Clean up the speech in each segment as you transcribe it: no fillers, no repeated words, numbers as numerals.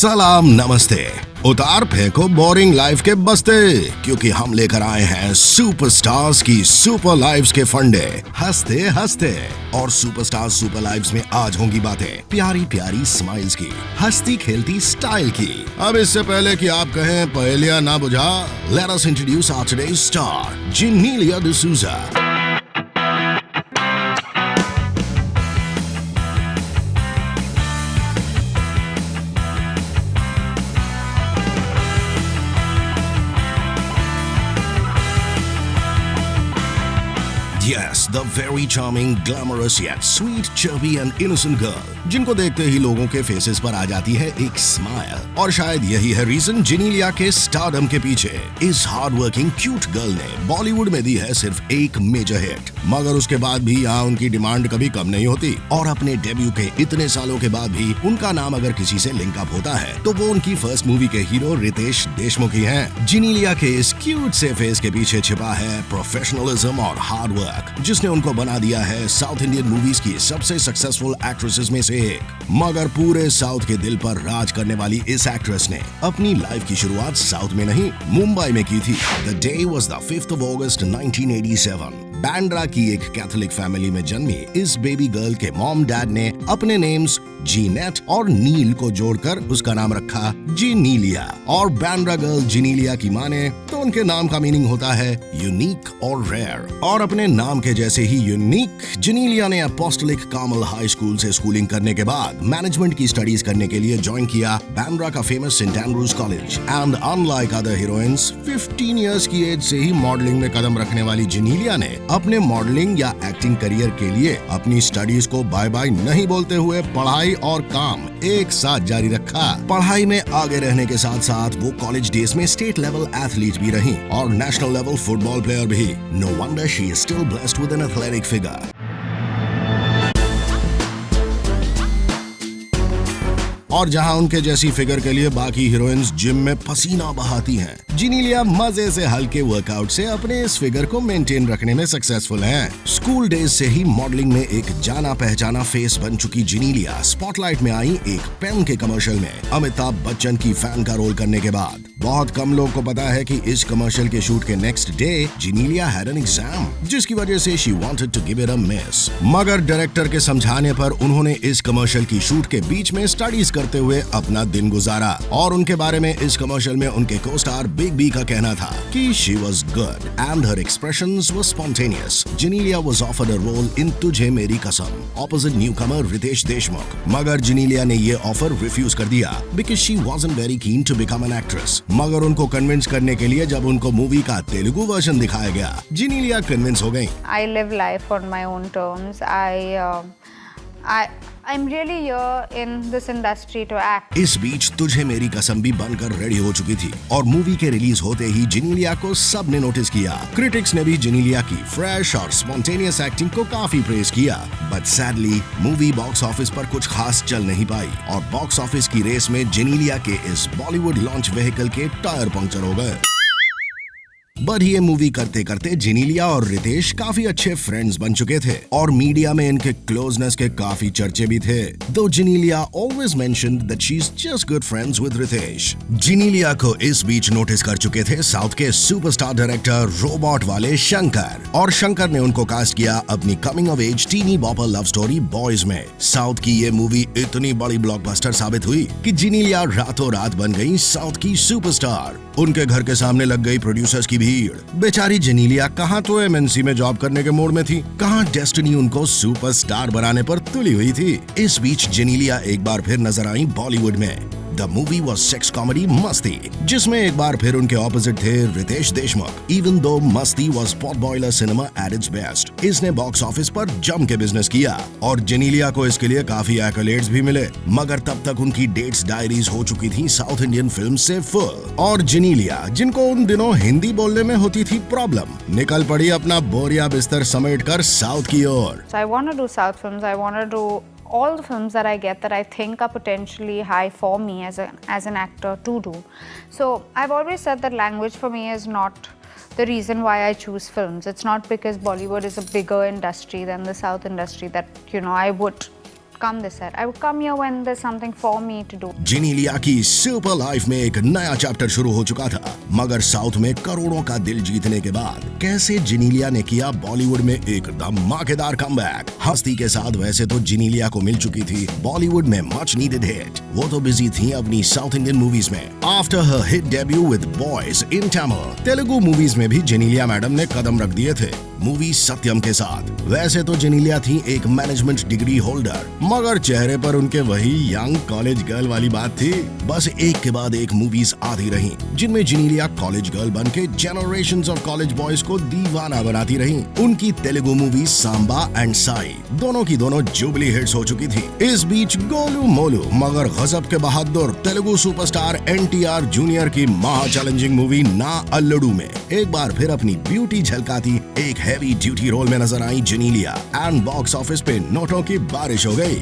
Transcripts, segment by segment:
सलाम नमस्ते। उतार फेंको बोरिंग लाइफ के बस्ते, क्योंकि हम लेकर आए हैं सुपरस्टार्स की सुपर लाइव्स के फंडे हंसते हंसते। और सुपरस्टार्स सुपर लाइव्स में आज होंगी बातें प्यारी प्यारी स्माइल्स की, हंसती खेलती स्टाइल की। अब इससे पहले कि आप कहें पहेलियां ना बुझा, let us introduce our today's star Genelia D'Souza. Yes, the very charming, glamorous yet sweet, chubby and innocent girl, जिनको देखते ही लोगों के फेसेस पर आ जाती है एक स्माइल। और शायद यही है रीजन जिनीलिया के स्टारडम के पीछे। इस हार्ड वर्किंग क्यूट गर्ल ने बॉलीवुड में दी है सिर्फ एक मेजर हिट, मगर उसके बाद भी यहाँ उनकी डिमांड कभी कम नहीं होती। और अपने डेब्यू के इतने सालों के बाद भी उनका नाम अगर किसी से लिंक अप होता है तो वो उनकी फर्स्ट मूवी के हीरो रितेश देशमुख ही हैं। जिनीलिया के इस क्यूट से फेस के पीछे छिपा है प्रोफेशनलिज्म और हार्ड वर्क, जिसने उनको बना दिया है साउथ इंडियन मूवीज की सबसे सक्सेसफुल एक्ट्रेसेस में से एक। मगर पूरे साउथ के दिल पर राज करने वाली इस एक्ट्रेस ने अपनी लाइफ की शुरुआत साउथ में नहीं, मुंबई में की थी। The day was the 5th of August 1987। Bandra की एक कैथोलिक फैमिली में जन्मी इस बेबी गर्ल के मॉम डैड ने अपने नेम्स जीनेट और नील को जोड़कर उसका नाम रखा जिनीलिया। और बैंड्रा गर्ल जिनीलिया की माने तो उनके नाम का मीनिंग होता है यूनिक और रेयर। और अपने नाम के जैसे ही यूनिक, जिनीलिया ने अपोस्टलिक कार्मल हाई स्कूल से स्कूलिंग करने के बाद मैनेजमेंट की स्टडीज करने के लिए ज्वाइन किया बैंड्रा का famous Saint Andrew's college. And unlike other heroines, 15 years की एज से ही मॉडलिंग में कदम रखने वाली जिनीलिया ने अपने मॉडलिंग या एक्टिंग करियर के लिए अपनी स्टडीज को बाय बाय नहीं बोलते हुए पढ़ाई और काम एक साथ जारी रखा। पढ़ाई में आगे रहने के साथ साथ वो कॉलेज डेज में स्टेट लेवल एथलीट भी रही और नेशनल लेवल फुटबॉल प्लेयर भी। No wonder she is still blessed with an athletic figure. और जहां उनके जैसी फिगर के लिए बाकी हीरोइंस जिम में पसीना बहाती हैं, जिनीलिया मजे से हल्के वर्कआउट से अपने इस फिगर को मेंटेन रखने में सक्सेसफुल हैं। स्कूल डेज से ही मॉडलिंग में एक जाना पहचाना फेस बन चुकी जिनीलिया स्पॉटलाइट में आई एक पेन के कमर्शियल में अमिताभ बच्चन की फैन का रोल करने के बाद। बहुत कम लोग को पता है कि इस कमर्शियल के शूट के next day Genelia had an exam, जिसकी वजह से she wanted to give it a miss. मगर डायरेक्टर के समझाने पर उन्होंने इस कमर्शियल की शूट के बीच में स्टडीज करते हुए अपना दिन गुजारा। और उनके बारे में इस कमर्शियल में उनके को स्टार बिग बी का कहना था कि she was good and her expressions were spontaneous. Genelia was offered a role in Tujhe Meri कसम ऑपोजिट न्यूकमर रितेश देशमुख, मगर जिनीलिया ने ये ऑफर रिफ्यूज कर दिया because she wasn't very keen to become an actress. मगर उनको कन्विंस करने के लिए जब उनको मूवी का तेलुगु वर्जन दिखाया गया, जिनीलिया कन्विंस हो गई। I live life on my own terms. I'm really here in this industry to act. इस बीच तुझे मेरी कसम भी बनकर रेडी हो चुकी थी और मूवी के रिलीज होते ही जिनीलिया को सबने नोटिस किया। क्रिटिक्स ने भी जिनीलिया की फ्रेश और स्पॉन्टेनियस एक्टिंग को काफी प्रेज किया। But sadly movie box office पर कुछ खास चल नहीं पाई और बॉक्स ऑफिस की रेस में जिनीलिया के इस बॉलीवुड लॉन्च व्हीकल के टायर पंक्चर हो गए। बट ये मूवी करते करते जिनीलिया और रितेश काफी अच्छे फ्रेंड्स बन चुके थे और मीडिया में इनके क्लोजनेस के काफी चर्चे भी थे। Though Genelia always mentioned that she is just good friends with Riteish. जिनीलिया को इस बीच नोटिस कर चुके थे साउथ के सुपरस्टार डायरेक्टर रोबोट वाले शंकर, और शंकर ने उनको कास्ट किया अपनी coming of age teeny bopper love story boys में। साउथ की ये मूवी इतनी बड़ी ब्लॉकबस्टर साबित हुई कि जिनीलिया रातों रात बन गई साउथ की सुपरस्टार। उनके घर के सामने लग गई प्रोड्यूसर्स की भीड़। बेचारी जिनीलिया कहाँ तो एमएनसी में जॉब करने के मूड में थी, कहाँ डेस्टिनी उनको सुपरस्टार बनाने पर तुली हुई थी। इस बीच जिनीलिया एक बार फिर नजर आई बॉलीवुड में। The movie was sex comedy मस्ती, जिसमें एक बार फिर उनके ऑपोजिट थे रितेश देशमुख। इवन दो मस्ती was pot boiler cinema at its best, इसने बॉक्स ऑफिस पर जम के बिजनेस किया और जिनीलिया को इसके लिए काफी एक्कलेड्स भी मिले। मगर तब तक उनकी डेट्स डायरीज हो चुकी थी साउथ इंडियन फिल्म से फुल। और जिनीलिया, जिनको उन दिनों हिंदी बोलने में होती थी प्रॉब्लम, निकल पड़ी अपना बोरिया बिस्तर समेट कर साउथ की ओर। So I want to do South films. I want to do all the films that I get that I think are potentially high for me as an actor to do. So I've always said that language for me is not the reason why I choose films. It's not because Bollywood is a bigger industry than the South industry that I would come this side. I would come here when there's something for me to do. Genelia की super life में एक नया chapter शुरू हो चुका था, मगर south में करोड़ों का दिल जीतने के बाद कैसे जिनीलिया ने किया बॉलीवुड में एक धमाकेदार कमबैक। हस्ती के साथ वैसे तो जिनीलिया को मिल चुकी थी बॉलीवुड में मच नीडेड हिट, वो तो बिजी थी अपनी साउथ इंडियन मूवीज में। After her hit debut with boys in Tamil, Telugu movies में भी जिनीलिया मैडम ने कदम रख दिए थे मूवी सत्यम के साथ। वैसे तो जिनीलिया थी एक मैनेजमेंट डिग्री होल्डर, मगर चेहरे पर उनके वही यंग कॉलेज गर्ल वाली बात थी। बस एक के बाद एक मूवीज आती रही जिनमें जिनीलिया कॉलेज गर्ल बनके जनरेशंस ऑफ कॉलेज बॉयज को दीवाना बनाती रही। उनकी तेलुगु मूवी सांबा एंड साई दोनों की दोनों जुबली हिट्स हो चुकी थी। इस बीच गोलू मोलू मगर गजब के बहादुर तेलुगु सुपरस्टार NTR जूनियर की महा चैलेंजिंग मूवी ना अल्लुडू में एक बार फिर अपनी ब्यूटी झलकाती एक हैवी ड्यूटी रोल में नजर आई जिनीलिया एंड बॉक्स ऑफिस पे नोटों की बारिश हो गई।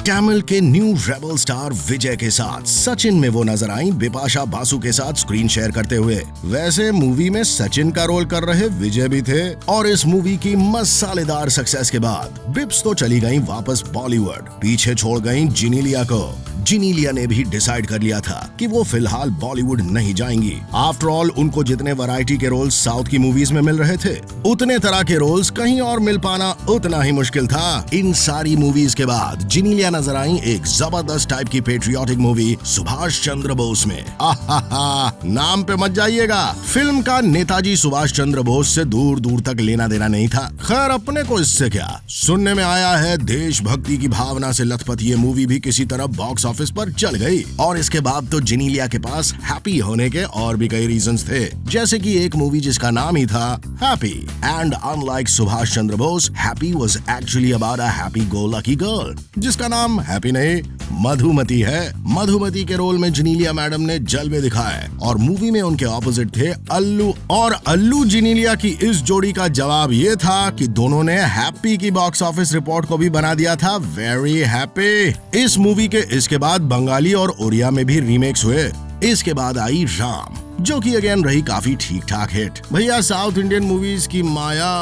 तमिल के न्यू रेबल स्टार विजय के साथ सचिन में वो नजर आई बिपाशा बासु के साथ स्क्रीन शेयर करते हुए। वैसे मूवी में सचिन का रोल कर रहे विजय भी थे और इस मूवी की मसालेदार सक्सेस के बाद बिप्स तो चली गई वापस बॉलीवुड, पीछे छोड़ गई जिनीलिया को। जिनीलिया ने भी डिसाइड कर लिया था कि वो फिलहाल बॉलीवुड नहीं जाएंगी। आफ्टर ऑल उनको जितने वैरायटी के रोल्स साउथ की मूवीज में मिल रहे थे, उतने तरह के रोल्स कहीं और मिल पाना उतना ही मुश्किल था। इन सारी मूवीज के बाद जिनीलिया नजर आई एक जबरदस्त टाइप की पेट्रियाटिक मूवी सुभाष चंद्र बोस में। आहा, नाम पे मत जाइएगा, फिल्म का नेताजी सुभाष चंद्र बोस से दूर दूर तक लेना देना नहीं था। खैर अपने को इससे क्या, सुनने में आया है देशभक्ति की भावना से लथपथ ये मूवी भी किसी तरह बॉक्स ऑफिस पर चल गई। और इसके बाद तो जिनीलिया के पास हैप्पी होने के और भी कई रीजंस थे, जैसे कि एक मूवी जिसका नाम ही था happy. And unlike Subhash Chandra Bose, happy was actually about a happy go lucky girl जिसका नाम हैप्पी नहीं मधुमती है। मधुमती के रोल में जिनीलिया मैडम ने जलवे दिखाए और मूवी में उनके ऑपोजिट थे अल्लू। और अल्लू जिनीलिया की इस जोड़ी का जवाब ये था कि दोनों ने हैप्पी की बॉक्स ऑफिस रिपोर्ट को भी बना दिया था वेरी हैप्पी। इस मूवी के इसके बाद बंगाली और उड़िया में भी रीमेक्स हुए। इसके बाद आई राम, जो कि अगेन रही काफी ठीक ठाक हिट। भैया साउथ इंडियन मूवीज की माया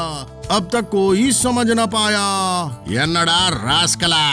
अब तक कोई समझ न पाया, ये नडा रास्कला।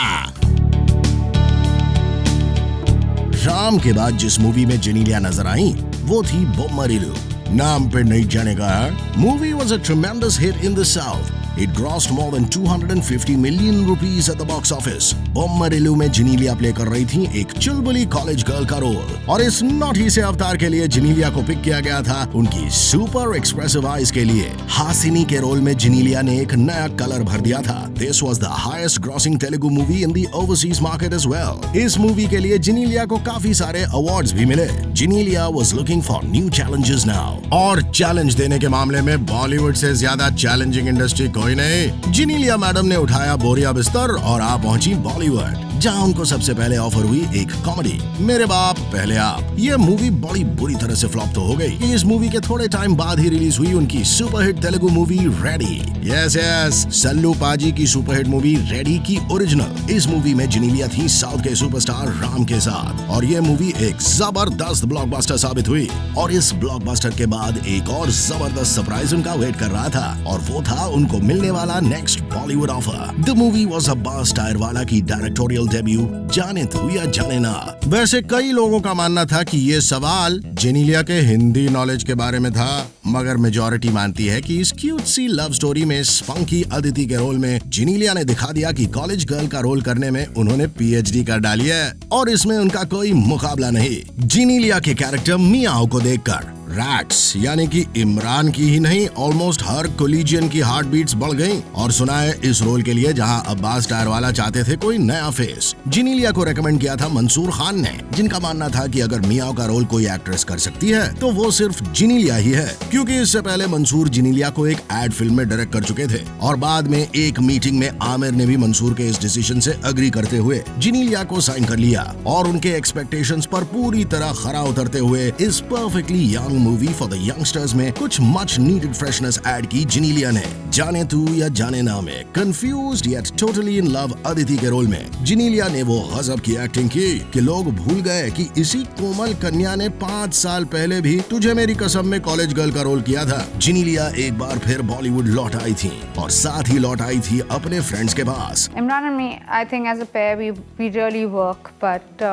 राम के बाद जिस मूवी में जिनीलिया नजर आई वो थी बोम्मरिलू। नाम पे नहीं जाने का है। Movie was a tremendous hit in the South. It grossed more than 250 million rupees at the box office. बोम्मरिलू में जिनीलिया प्ले कर रही थी एक चुलबुली कॉलेज गर्ल का रोल और इस नॉटी से अवतार के लिए जिनीलिया को पिक किया गया था उनकी सुपर एक्सप्रेसिव आईज के लिए। हासिनी के रोल में जिनीलिया ने एक नया कलर भर दिया था। This was the highest grossing Telugu movie in the overseas market as well. इस मूवी के लिए जिनीलिया को काफी सारे अवार्ड्स भी मिले। Genelia was looking for new challenges now. और चैलेंज देने के मामले में बॉलीवुड से ज्यादा चैलेंजिंग इंडस्ट्री कोई नहीं। जिनीलिया मैडम ने उठाया बोरिया बिस्तर और आ पहुंची बॉलीवुड, जहां उनको सबसे पहले ऑफर हुई एक कॉमेडी मेरे बाप पहले आप। ये मूवी बड़ी बुरी तरह से फ्लॉप तो हो गई। इस मूवी के थोड़े टाइम बाद ही रिलीज हुई उनकी superhit Telugu movie ready. Yes yes, Sallu पाजी की सुपरहिट मूवी रेडी की ओरिजिनल। इस मूवी में जिनीलिया थी साउथ के सुपरस्टार राम के साथ और ये मूवी एक जबरदस्त ब्लॉकबस्टर साबित हुई। और इस ब्लॉकबस्टर के बाद एक और जबरदस्त सरप्राइज उनका वेट कर रहा था और वो था उनको मिलने वाला next Bollywood offer. The movie was Abbas Tyrewala की डायरेक्टोरियल डेब्यू, जाने तू या जाने ना। वैसे कई लोगों का मानना था कि ये सवाल जिनीलिया के हिंदी नॉलेज के बारे में था, मगर मेजॉरिटी मानती है कि इस क्यूट सी लव स्टोरी में स्पंकी अदिति के रोल में जिनीलिया ने दिखा दिया कि कॉलेज गर्ल का रोल करने में उन्होंने PhD कर डाली है और इसमें उनका कोई मुकाबला नहीं। जिनीलिया के कैरेक्टर मियाओ को देखकर रैट्स यानी कि इमरान की ही नहीं ऑलमोस्ट हर कोलिजियन की हार्ट बीट्स बढ़ गईं और सुना है इस रोल के लिए जहां अब्बास टायरवाला चाहते थे कोई नया फेस, जिनीलिया को रेकमेंड किया था मंसूर खान ने, जिनका मानना था कि अगर मियाओ का रोल कोई एक्ट्रेस कर सकती है तो वो सिर्फ जिनीलिया ही है, क्योंकि इससे पहले मंसूर जिनीलिया को एक एड फिल्म में डायरेक्ट कर चुके थे। और बाद में एक मीटिंग में आमिर ने भी मंसूर के इस डिसीजन से अग्री करते हुए जिनीलिया को साइन कर लिया और उनके एक्सपेक्टेशंस पर पूरी तरह खरा उतरते हुए इस perfectly young movie for the youngsters में कुछ मच नीडेड फ्रेशनेस ऐड की जिनीलिया ने, जाने तू या जाने ना में confused yet totally in love Aditi के रोल में जिनीलिया ने वो गजब की एक्टिंग की कि लोग भूल गए कि इसी कोमल कन्या ने 5 साल पहले भी तुझे मेरी कसम में कॉलेज गर्ल का रोल किया था। जिनीलिया एक बार फिर बॉलीवुड लौट आई थी और साथ ही लौट आई थी अपने फ्रेंड्स के पास। Imran and me, I think as a pair we really work, but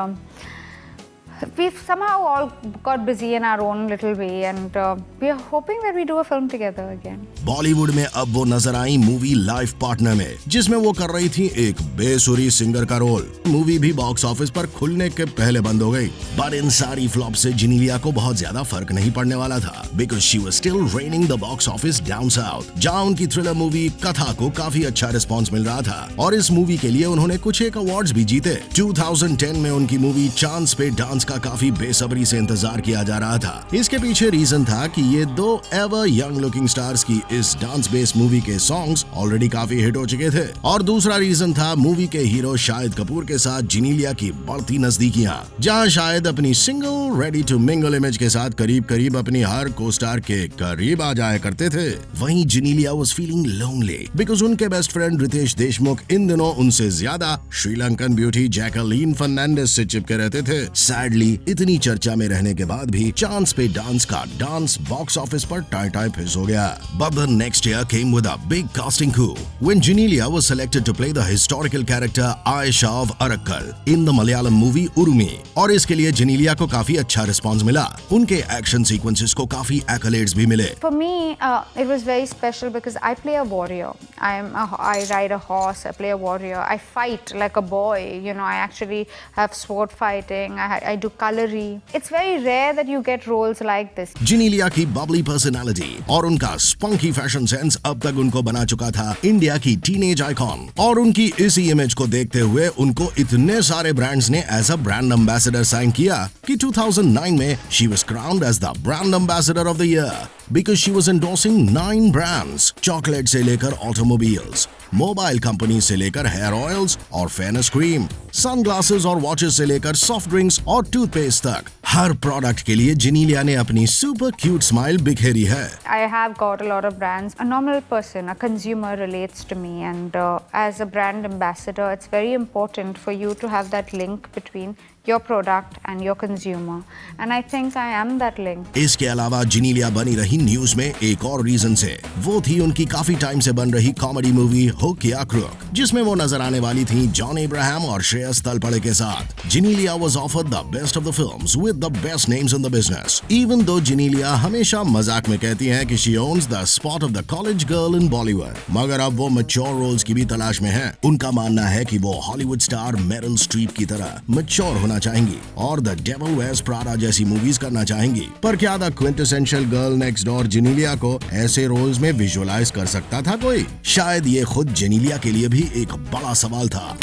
we've somehow all got busy in our own little way, and we are hoping that we do a film together again. Bollywood में अब वो नजर आई movie life partner में, जिसमें वो कर रही थी एक बेसुरी सिंगर का रोल। मूवी भी बॉक्स ऑफिस पर खुलने के पहले बंद हो गई, पर इन सारी फ्लॉप से जिनीलिया को बहुत ज्यादा फर्क नहीं पड़ने वाला था, because she was still raining the box office down south, जहां उनकी थ्रिलर मूवी कथा को काफी अच्छा रिस्पॉन्स मिल रहा था और इस मूवी के लिए उन्होंने कुछ एक अवार्ड्स भी जीते। 2010 में उनकी मूवी चांस पे डांस का काफी बेसब्री से इंतजार किया जा रहा था। इसके पीछे रीजन था कि ये दो एवर यंग लुकिंग स्टार्स की इस डांस बेस्ड मूवी के सॉन्ग्स ऑलरेडी काफी हिट हो चुके थे, और दूसरा रीजन था मूवी के हीरो शाहिद कपूर के साथ जिनीलिया की बढ़ती नजदीकियां, जहां शाहिद अपनी single ready to mingle image के साथ करीब करीब अपनी हर को स्टार के करीब आ जाया करते थे। वहीं Genelia was feeling lonely because उनके बेस्ट फ्रेंड रितेश देशमुख इन दिनों उनसे ज्यादा श्रीलंकन ब्यूटी जैकलीन फर्नांडिस से चिपके रहते थे। सैडली इतनी चर्चा में रहने के बाद भी चांस पे डांस का डांस बॉक्स ऑफिस पर टाई फिस हो गया। But the next year came with a big casting coup when Genelia was selected to play the historical character Aisha of Arakkal in the Malayalam movie Urumi, और इसके लिए जिनीलिया को काफी अच्छा response मिला। उनके एक्शन सीक्वेंसेस को काफी accolades भी मिले। For me, it was very special because I play a warrior. I ride a horse. I play a warrior. I fight like a boy. You know, I actually have sword fighting. I do colory. It's very rare that you get roles like this. Genelia की Babli personality और उनका spunky fashion sense अब तक उनको बना चुका था India की टीनेज आइकॉन, और उनकी इसी इमेज को देखते हुए उनको इतने सारे ब्रांड्स ने as a brand ambassador sign किया कि 2009 में she was crowned as the brand ambassador of the year because she was endorsing 9 brands, chocolate से लेकर ऑटोमोबाइल्स, मोबाइल कंपनी से लेकर हेयर ऑयल्स और फेयरनेस क्रीम, सनग्लासेस और वॉचेस से लेकर सॉफ्ट ड्रिंक्स और टूथपेस्ट तक। हर प्रोडक्ट के लिए जिनीलिया ने अपनी सुपर क्यूट स्माइल बिखेरी है। I have got a lot of brands. A normal person, a consumer relates to me, and as a brand ambassador, it's very important for you to have that link between your product and your consumer, and I think I am that link. इसके अलावा जिनीलिया बनी रही news में एक और reason से, वो थी उनकी काफी टाइम से बन रही कॉमेडी मूवी हुक या क्रुक, जिसमें वो नजर आने वाली थी जॉन अब्राहम और श्रेयस तलपड़े के साथ। Genelia was offered the best of the films with the best names in the business, even though Genelia हमेशा मजाक में कहती हैं कि she owns the spot of the college girl in Bollywood, मगर अब वो मैच्योर रोल्स की भी तलाश में है। उनका मानना है कि वो हॉलीवुड स्टार मेरिल स्ट्रीप की तरह मैच्योर होना चाहेंगी और द डेविल वेयर्स प्राडा जैसी मूवीज करना चाहेंगी। पर क्या the quintessential girl next door Genelia को ऐसे रोल्स में विजुअलाइज कर सकता था कोई? शायद ये खुद जिनीलिया के लिए भी एक बड़ा सवाल था।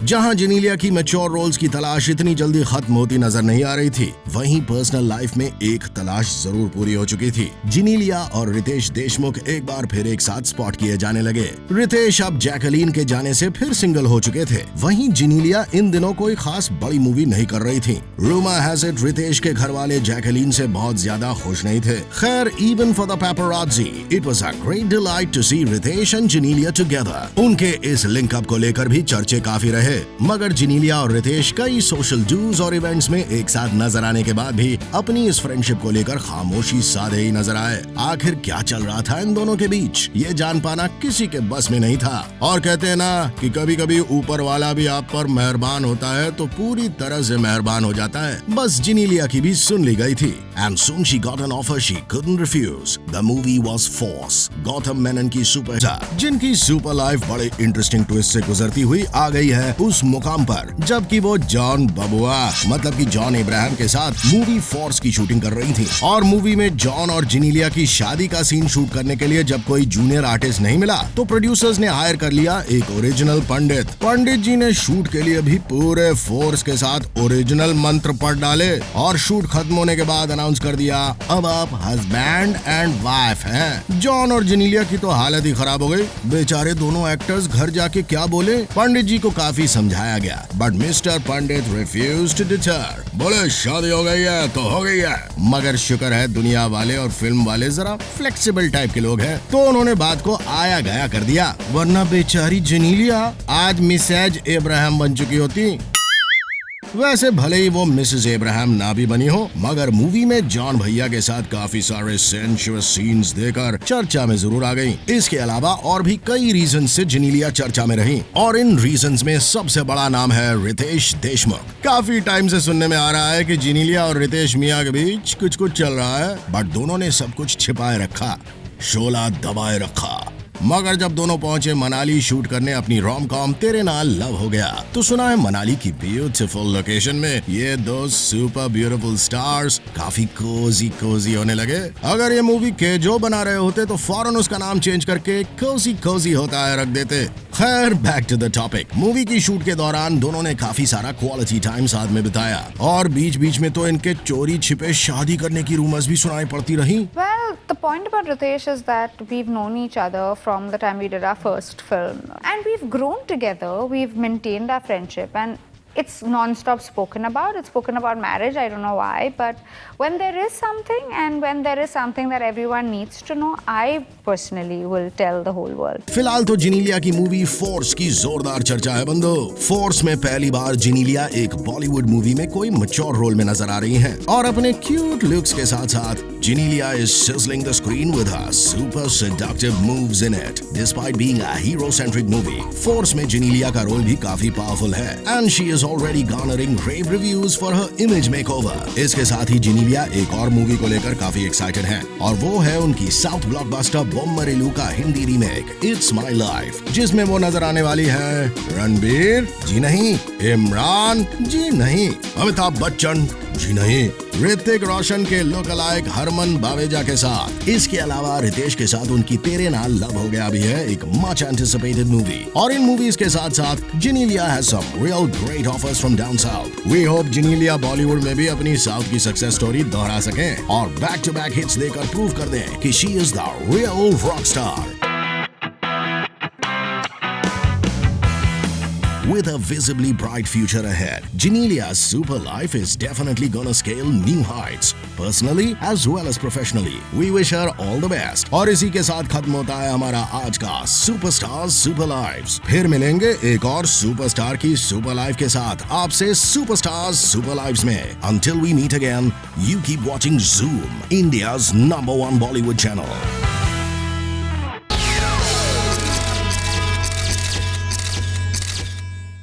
जहां जिनीलिया की मैच्योर रोल्स की तलाश इतनी जल्दी खत्म होती नजर नहीं आ रही थी, वहीं पर्सनल लाइफ में एक तलाश जरूर पूरी हो चुकी थी। जिनीलिया और रितेश देशमुख एक बार फिर एक साथ स्पॉट किए जाने लगे। रितेश अब जैकलीन के जाने से फिर सिंगल हो चुके थे, वहीं जिनीलिया इन दिनों कोई खास बड़ी मूवी नहीं कर रही थी। रूमर हैज इट रितेश के घर वाले जैकलीन से बहुत ज्यादा खुश नहीं थे। खैर, even for the paparazzi it was a great delight to see Ritesh and Genelia together. उनके इस लिंकअप को लेकर भी चर्चे काफी रहे, मगर जिनीलिया और रितेश कई सोशल डूज और इवेंट्स में एक साथ नजर आने के बाद भी अपनी इस फ्रेंडशिप को लेकर खामोशी साधे ही नजर आए। आखिर क्या चल रहा था इन दोनों के बीच, ये जान पाना किसी के बस में नहीं था। और कहते हैं ना कि कभी कभी ऊपर वाला भी आप पर मेहरबान होता है तो पूरी तरह से मेहरबान हो जाता है। बस जिनीलिया की भी सुन ली गई थी, and soon she got an offer she couldn't refuse. The movie was Force, Gautam Menon की सुपरस्टार, जिनकी सुपर लाइफ बड़े इंटरेस्टिंग ट्विस्ट से गुजरती हुई आ गई है उस मुकाम पर जबकि वो जॉन बबुआ मतलब कि जॉन अब्राहम के साथ मूवी फोर्स की शूटिंग कर रही थी। और मूवी में जॉन और जिनीलिया की शादी का सीन शूट करने के लिए जब कोई जूनियर आर्टिस्ट नहीं मिला तो प्रोड्यूसर्स ने हायर कर लिया एक ओरिजिनल पंडित। पंडित जी ने शूट के लिए भी पूरे फोर्स के साथ ओरिजिनल मंत्र पढ़ डाले और शूट खत्म होने के बाद अनाउंस कर दिया अब आप हस्बैंड एंड वाइफ हैं। जॉन और जेनेलिया की तो हालत ही खराब हो गई। बेचारे दोनों एक्टर्स घर जाके क्या बोले, पंडित जी को काफी समझाया गया but mister Pandit refused to deter. बोले शादी हो गई है तो हो गई है, मगर शुक्र है दुनिया वाले और फिल्म वाले जरा फ्लेक्सिबल टाइप के लोग हैं, तो उन्होंने बात को आया गया कर दिया, वरना बेचारी जेनेलिया आज मिसेज एब्राहम बन चुकी होती। वैसे भले ही वो मिसेस एब्राहम ना भी बनी हो, मगर मूवी में जॉन भैया के साथ काफी सारे सेंशुअस सीन्स देकर चर्चा में जरूर आ गई। इसके अलावा और भी कई रीजन से जेनेलिया चर्चा में रही और इन रीजंस में सबसे बड़ा नाम है रितेश देशमुख। काफी टाइम से सुनने में आ रहा है कि जेनेलिया और रितेश मियां के बीच कुछ चल रहा है, बट दोनों ने सब कुछ छिपाए रखा, शोला दबाए रखा। मगर जब दोनों पहुंचे मनाली शूट करने अपनी रोम कॉम तेरे नाल लव हो गया, तो सुना है मनाली की ब्यूटीफुल लोकेशन में ये दो सुपर ब्यूटीफुल स्टार्स काफी कोजी होने लगे। अगर ये मूवी केजो बना रहे होते तो फौरन उसका नाम चेंज करके कोजी होता है रख देते। खैर back to the topic. Movie की शूट के दौरान दोनों ने काफी सारा क्वालिटी टाइम साथ में बिताया और बीच में तो इनके चोरी छिपे शादी करने की रूमर्स भी सुनाई पड़ती रही। Well, the point about Ritesh is that we've known each other from the time we did our first film, and we've grown together, we've maintained our friendship, and it's non-stop spoken about. It's spoken about marriage, I don't know why, but when there is something and when there is something that everyone needs to know, I personally will tell the whole world. फिलहाल तो जेनेलिया की movie force की जोरदार चर्चा है बंदो। Force में पहली बार जेनेलिया एक बॉलीवुड मूवी में कोई मैच्योर रोल में नजर आ रही हैं और अपने क्यूट लुक्स के साथ Genelia is sizzling the screen with her super seductive moves in it. Despite being a hero-centric movie, force में जेनेलिया का रोल भी काफी पावरफुल है and she is already garnering rave reviews for her image makeover. इसके साथ ही जेनेलिया एक और मूवी को लेकर काफी एक्साइटेड हैं और वो है उनकी साउथ ब्लॉकबस्टर बोम्मरिलू का Hindi remake it's my life, जिसमें वो नजर आने वाली है रणबीर जी नहीं, इमरान जी नहीं, अमिताभ बच्चन जी नहीं, ऋतिक रोशन के लुक अलाइक हरमन बावेजा के साथ। इसके अलावा रितेश के साथ उनकी तेरे नाल लव हो गया भी है एक मच एंटिसिपेटेड मूवी। और इन मूवीज के साथ Genelia has some real great offers from down south. We hope Genelia Bollywood में भी अपनी साउथ की सक्सेस स्टोरी दोहरा सकें और बैक टू बैक हिट्स देकर प्रूव कर दें कि she is the real rock star. With a visibly bright future ahead, Jenelia's super life is definitely gonna scale new heights, personally as well as professionally. We wish her all the best. और इसी के साथ खत्म होता है हमारा आज का सुपरस्टार्स सुपर लाइव्स। फिर मिलेंगे एक और सुपरस्टार की सुपर लाइफ के साथ आपसे सुपरस्टार्स सुपर लाइव्स में। Until we meet again, you keep watching Zoom, India's #1 Bollywood channel.